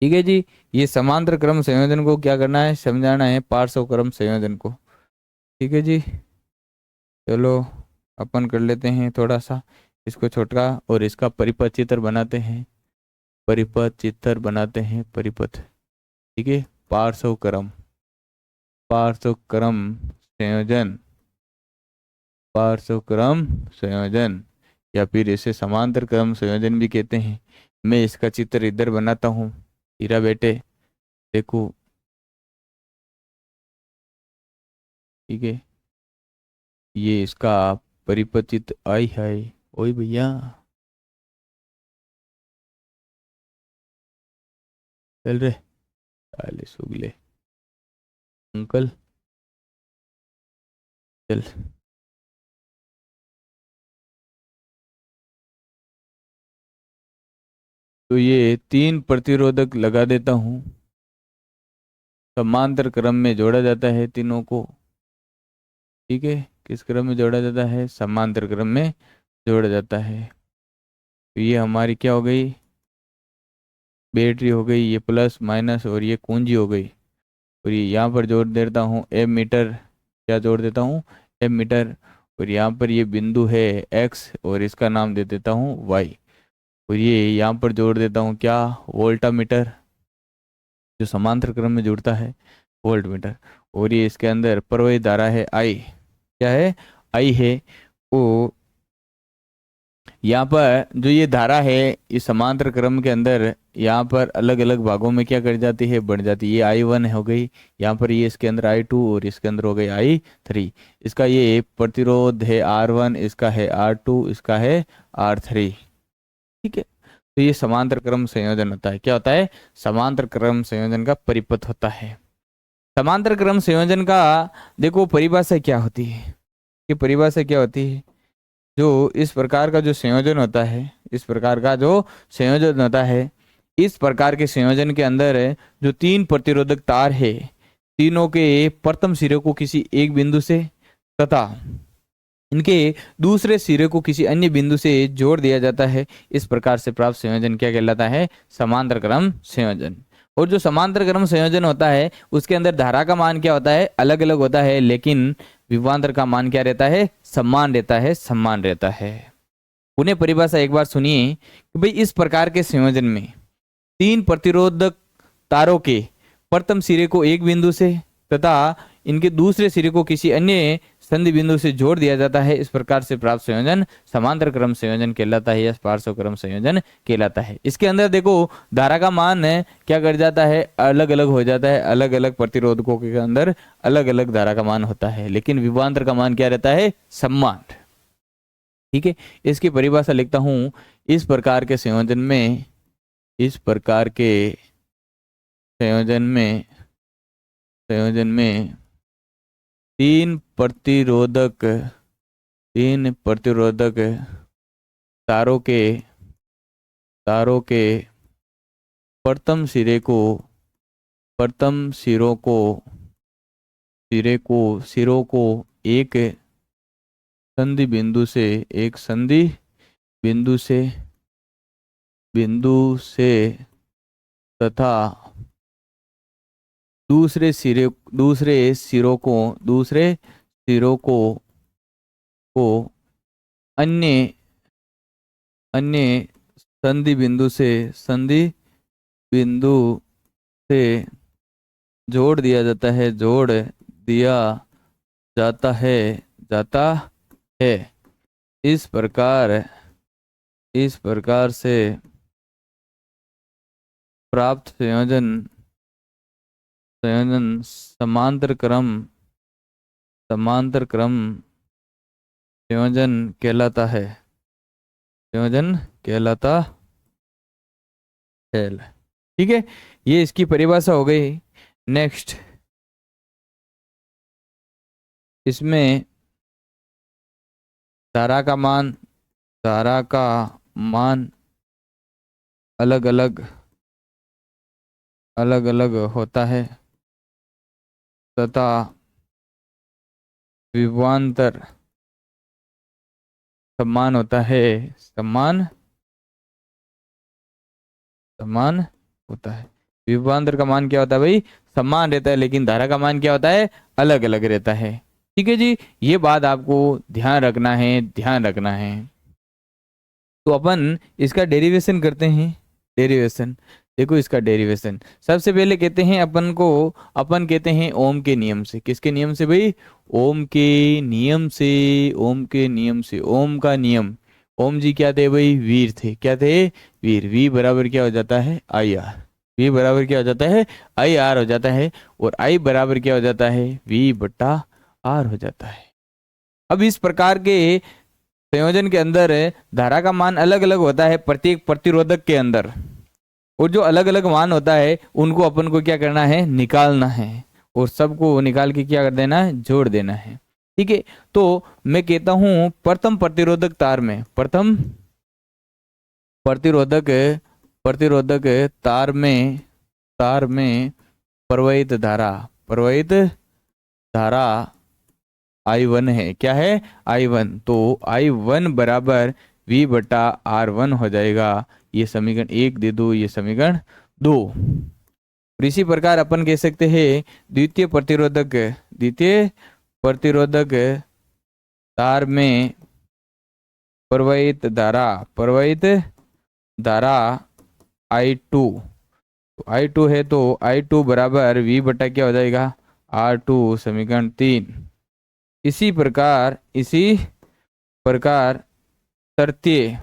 ठीक है जी। ये समांतर क्रम संयोजन को क्या करना है, समझाना है पार्श्व क्रम संयोजन को। ठीक है जी। चलो अपन कर लेते हैं थोड़ा सा इसको छोटा, और इसका परिपथ चित्र बनाते हैं। परिपथ चित्र बनाते हैं, परिपथ। ठीक है। पार्श्व क्रम, पार्श्व क्रम संयोजन, पार्श्व क्रम संयोजन, या फिर इसे समांतर क्रम संयोजन भी कहते हैं। मैं इसका चित्र इधर बनाता हूँ, हीरा बेटे देखो। ठीक है। ये इसका परिपथ आई है। ओए भैया, चल रे, साले सुगले अंकल, चल। तो ये तीन प्रतिरोधक लगा देता हूँ, समांतर क्रम में जोड़ा जाता है तीनों को। ठीक है। किस क्रम में जोड़ा जाता है, समांतर क्रम में जोड़ा जाता है। तो ये हमारी क्या हो गई, बैटरी हो गई, ये प्लस माइनस, और ये कुंजी हो गई। और ये यहाँ पर जोड़ देता हूँ एम मीटर, क्या जोड़ देता हूँ, एम मीटर। और यहाँ पर ये बिंदु है एक्स, और इसका नाम दे देता हूँ वाई। और ये यहाँ पर जोड़ देता हूँ क्या, वोल्टा मीटर, जो समांतर क्रम में जुड़ता है, वोल्ट मीटर। और ये इसके अंदर प्रवाहित धारा है आई, क्या है, आई है। वो यहाँ पर जो ये धारा है, इस समांतर क्रम के अंदर यहाँ पर अलग अलग भागों में क्या कर जाती है, बढ़ जाती है। ये I1 हो गई, यहाँ पर ये इसके अंदर I2, और इसके अंदर हो गई I3। इसका ये प्रतिरोध है R1, इसका है R2, इसका है R3। ठीक है। तो ये समांतर क्रम संयोजन होता है, क्या होता है, समांतर क्रम संयोजन का परिपथ होता है। समांतर क्रम संयोजन का देखो परिभाषा क्या होती है, ये परिभाषा क्या होती है, जो इस प्रकार का जो संयोजन होता है, इस प्रकार का जो संयोजन होता है, इस प्रकार के संयोजन के अंदर जो तीन प्रतिरोधक तार है, तीनों के प्रथम सिरे को किसी एक बिंदु से तथा इनके दूसरे सिरे को किसी अन्य बिंदु से जोड़ दिया जाता है। इस प्रकार से प्राप्त संयोजन क्या कहलाता है, समांतर क्रम संयोजन। और जो समांतर क्रम संयोजन होता है उसके अंदर धारा का मान क्या होता है, अलग अलग होता है, लेकिन विभवांतर का मान क्या रहता है, समान रहता है, समान रहता है। उन्हें परिभाषा एक बार सुनिए कि भाई इस प्रकार के संयोजन में तीन प्रतिरोधक तारों के प्रथम सिरे को एक बिंदु से तथा इनके दूसरे सिरे को किसी अन्य संधि बिंदु से जोड़ दिया जाता है। इस प्रकार से प्राप्त संयोजन समांतर क्रम संयोजन कहलाता है, या पार्श्व क्रम संयोजन कहलाता है। इसके अंदर देखो धारा का मान है क्या कर जाता है, अलग अलग हो जाता है, अलग अलग प्रतिरोधकों के अंदर अलग अलग धारा का मान होता है, लेकिन विभवांतर का मान क्या रहता है, समान। ठीक है। इसकी परिभाषा लिखता हूं, इस प्रकार के संयोजन में, इस प्रकार के संयोजन में, संयोजन में तीन प्रतिरोधक, तीन प्रतिरोधक तारों के, तारों के प्रथम सिरे को, प्रथम सिरों को, सिरे को, सिरों को एक संधि बिंदु से, एक संधि बिंदु से, बिंदु से तथा दूसरे सिरे, दूसरे सिरों को, दूसरे सिरों को अन्य, अन्य संधि बिंदु से, संधि बिंदु से जोड़ दिया जाता है, जोड़ दिया जाता है, जाता है। इस प्रकार, इस प्रकार से प्राप्त संयोजन, संयोजन समांतर क्रम, समांतर क्रम संयोजन कहलाता है, संयोजन कहलाता है। ठीक है। ये इसकी परिभाषा हो गई। नेक्स्ट, इसमें धारा का मान, धारा का मान अलग अलग, अलग अलग होता है तथा विभवांतर समान होता है, समान, समान होता है। विभवांतर का मान क्या होता है भाई, समान रहता है, लेकिन धारा का मान क्या होता है, अलग अलग रहता है। ठीक है जी, ये बात आपको ध्यान रखना है, ध्यान रखना है। तो अपन इसका डेरिवेशन करते हैं। डेरिवेशन देखो, इसका डेरिवेशन सबसे पहले कहते हैं अपन कहते हैं ओम के नियम से। किसके नियम से भाई, ओम के नियम से। ओम के नियम से, ओम का नियम, ओम जी क्या थे भाई, वीर थे। क्या थे, वीर। वी बराबर क्या हो जाता है, आई आर। वी बराबर क्या हो जाता है, आई आर हो जाता है। और आई बराबर क्या हो जाता है, वी बटा आर हो जाता है। अब इस प्रकार के संयोजन के अंदर धारा का मान अलग अलग होता है प्रत्येक प्रतिरोधक के अंदर, और जो अलग अलग मान होता है उनको अपन को क्या करना है, निकालना है, और सबको निकाल के क्या कर देना है, जोड़ देना है। ठीक है, तो मैं कहता हूं प्रथम प्रतिरोधक तार में, प्रथम प्रतिरोधक प्रतिरोधक तार में प्रवाहित धारा I1 है। क्या है, I1। तो I1 बराबर V बटा R1 हो जाएगा। ये समीकरण 1 दे दो, ये समीकरण 2। और इसी प्रकार अपन कह सकते हैं द्वितीय प्रतिरोधक तार में प्रवाहित धारा I2। I2 है तो I2 बराबर V बटा क्या हो जाएगा, R2, समीकरण 3। इसी प्रकार तृतीय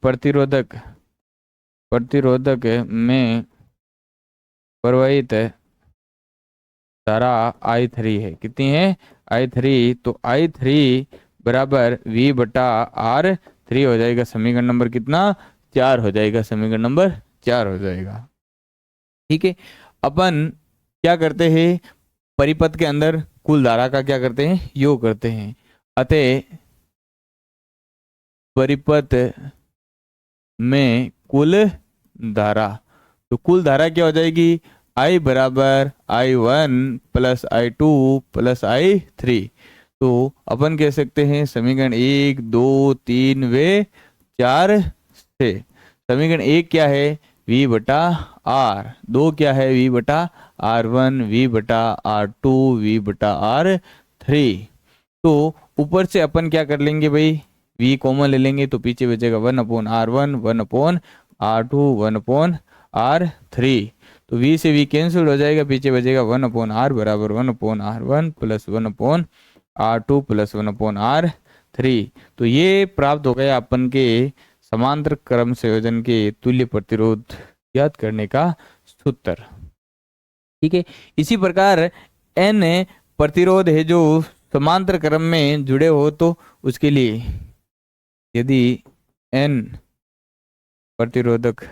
प्रतिरोधक में प्रवाहित धारा I3 है। कितनी है, I3। तो I3 बराबर V बटा R3 हो जाएगा। समीकरण नंबर कितना, 4 हो जाएगा। समीकरण नंबर 4 हो जाएगा। ठीक है, अपन क्या करते हैं, परिपथ के अंदर कुल धारा का क्या करते हैं, योग करते हैं। अतः परिपथ में कुल धारा, तो कुल धारा क्या हो जाएगी, I बराबर I1 plus I2 plus I3। तो अपन कह सकते हैं समीकरण 1, 2, 3 व 4 से समीकरण 1 क्या है, V बटा R। 2 क्या है, V बटा R1, V बटा R2, V बटा R3। तो ऊपर से अपन क्या कर लेंगे भाई, V कॉमन ले लेंगे, तो पीछे बचेगा 1/R1, 1/R2, 1/R3। तो V से V कैंसिल हो जाएगा, पीछे बचेगा 1/R बराबर 1/R1 plus 1/R2 plus 1/R3। तो ये प्राप्त हो गया अपन के समांतर क्रम संयोजन के तुल्य प्रतिरोध ज्ञात करने का सूत्र। ठीक है, इसी प्रकार n प्रतिरोध है जो समांतर क्रम में जुड़े हो, तो उसके लिए यदि n प्रतिरोधक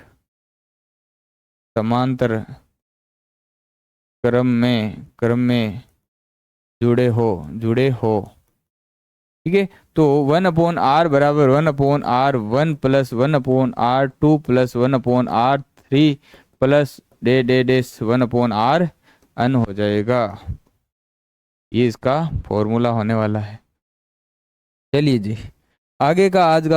समांतर क्रम में जुड़े हो, ठीक है, तो 1/R बराबर 1/R1 plus 1/R2 plus 1/R3 plus day 1/RN हो जाएगा। ये इसका फॉर्मूला होने वाला है। चलिए जी, आगे का आज का